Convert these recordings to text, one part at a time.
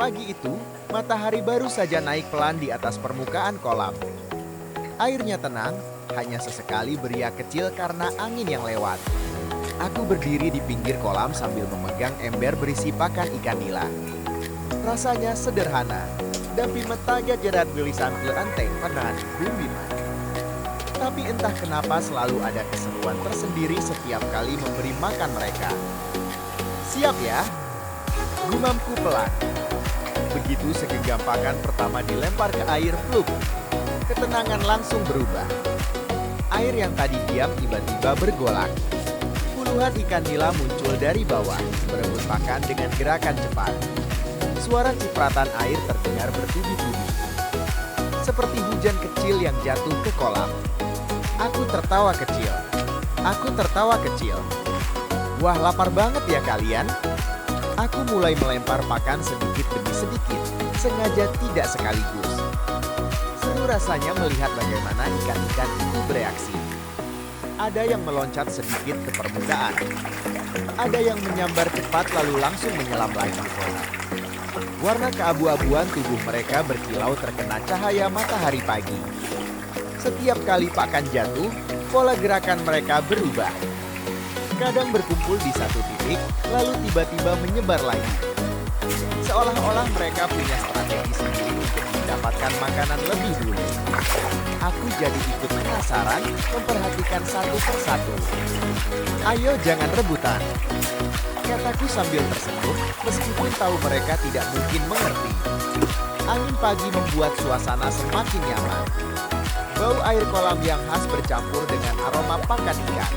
Pagi itu, matahari baru saja naik pelan di atas permukaan kolam. Airnya tenang, hanya sesekali beriak kecil karena angin yang lewat. Aku berdiri di pinggir kolam sambil memegang ember berisi pakan ikan nila. Rasanya sederhana, tapi metaga jerat beli sambil anteng panan bumbi man. Tapi entah kenapa selalu ada keseruan tersendiri setiap kali memberi makan mereka. Siap ya? Gumamku pelan. Begitu segenggam pakan pertama dilempar ke air, pluk. Ketenangan langsung berubah. Air yang tadi diam tiba-tiba bergolak. Puluhan ikan nila muncul dari bawah, berebut makan dengan gerakan cepat. Suara cipratan air terdengar bertubi-tubi. Seperti hujan kecil yang jatuh ke kolam. Aku tertawa kecil. Aku tertawa kecil. Wah, lapar banget ya kalian? Aku mulai melempar pakan sedikit demi sedikit, sengaja tidak sekaligus. Seru rasanya melihat bagaimana ikan-ikan itu bereaksi. Ada yang meloncat sedikit ke permukaan. Ada yang menyambar cepat lalu langsung menyelam lagi. Warna keabu-abuan tubuh mereka berkilau terkena cahaya matahari pagi. Setiap kali pakan jatuh, pola gerakan mereka berubah. Kadang berkumpul di satu titik, lalu tiba-tiba menyebar lagi. Seolah-olah mereka punya strategi sendiri untuk mendapatkan makanan lebih dulu. Aku jadi ikut penasaran, memperhatikan satu persatu. Ayo jangan rebutan, kataku sambil tersenyum, meskipun tahu mereka tidak mungkin mengerti. Angin pagi membuat suasana semakin nyaman. Bau air kolam yang khas bercampur dengan aroma pakan ikan.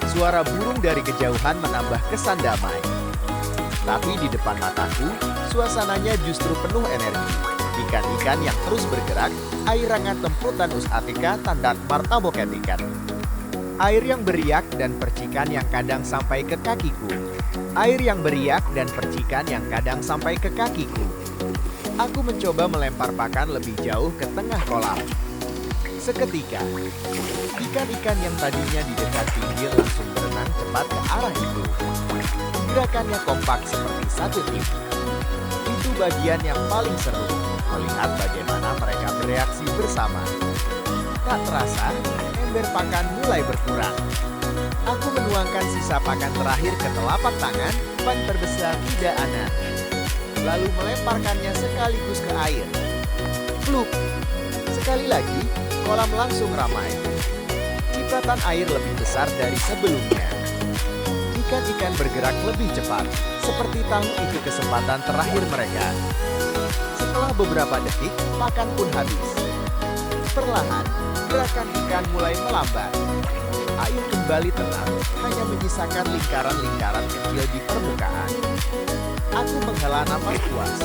Suara burung dari kejauhan menambah kesan damai. Tapi di depan mataku, suasananya justru penuh energi. Ikan-ikan yang terus bergerak, air hangat temputan usatika tanda martaboketikan. Air yang beriak dan percikan yang kadang sampai ke kakiku. Air yang beriak dan percikan yang kadang sampai ke kakiku. Aku mencoba melempar pakan lebih jauh ke tengah kolam. Seketika, ikan-ikan yang tadinya di dekat pinggir langsung berenang cepat ke arah itu. Gerakannya kompak seperti satu tim. Itu bagian yang paling seru, melihat bagaimana mereka bereaksi bersama. Tak terasa, ember pakan mulai berkurang. Aku menuangkan sisa pakan terakhir ke telapak tangan, pan terbesar tidak aneh. Lalu melemparkannya sekaligus ke air. Pluk! Sekali lagi, kolam langsung ramai. Cipratan air lebih besar dari sebelumnya. Ikan-ikan bergerak lebih cepat, seperti tahu itu kesempatan terakhir mereka. Setelah beberapa detik, pakan pun habis. Perlahan, gerakan ikan mulai melambat. Air kembali tenang, hanya menyisakan lingkaran-lingkaran kecil di permukaan. Aku menghela napas puas.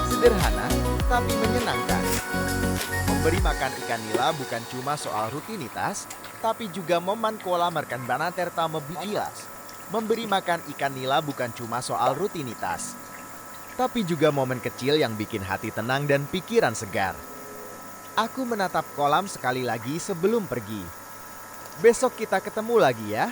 Sederhana, tapi menyenangkan. Memberi makan ikan nila bukan cuma soal rutinitas, tapi juga momen kolam merkan banaterta mebiilas. Memberi makan ikan nila bukan cuma soal rutinitas, tapi juga momen kecil yang bikin hati tenang dan pikiran segar. Aku menatap kolam sekali lagi sebelum pergi. Besok kita ketemu lagi ya.